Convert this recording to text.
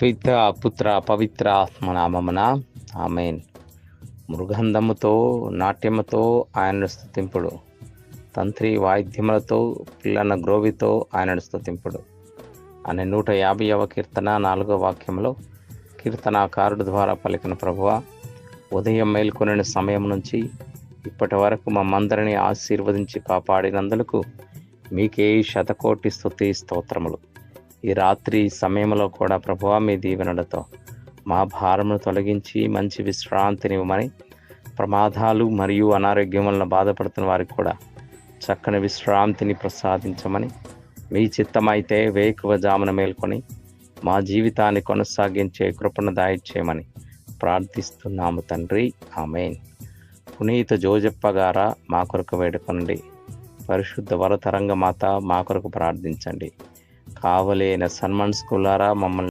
పిత పుత్ర పవిత్ర ఆత్మనామమున ఆమెన్. మృగంధముతో నాట్యముతో ఆయనను స్తుతింపుడు, తంత్రి వాయిద్యములతో పిల్లన గ్రోవితో ఆయనను స్తుతింపుడు అనే 150వ కీర్తన 4వ వాక్యంలో కీర్తనాకారుడు ద్వారా పలికిన ప్రభువా, ఉదయం మేల్కొనిన సమయం నుంచి ఇప్పటి వరకు మమ్మందరినీ ఆశీర్వదించి కాపాడినందులకు మీకే శతకోటి స్తుతి స్తోత్రములు. ఈ రాత్రి సమయంలో కూడా ప్రభువా, మీ దీవెనలతో మా భారమును తొలగించి మంచి విశ్రాంతినివ్వమని, ప్రమాదాలు మరియు అనారోగ్యం వలన బాధపడుతున్న వారికి కూడా చక్కని విశ్రాంతిని ప్రసాదించమని, మీ చిత్తమైతే వేకువజామున మేల్కొని మా జీవితాన్ని కొనసాగించే కృపను దయచేయమని ప్రార్థిస్తున్నాము తండ్రి, ఆమేన్. పునీత జోజప్ప గారా మా కొరకు వేడుకొనండి. పరిశుద్ధ వరతరంగ మాత మా కొరకు ప్రార్థించండి. కావలైన సన్మన్ స్కూలారా మమ్మల్ని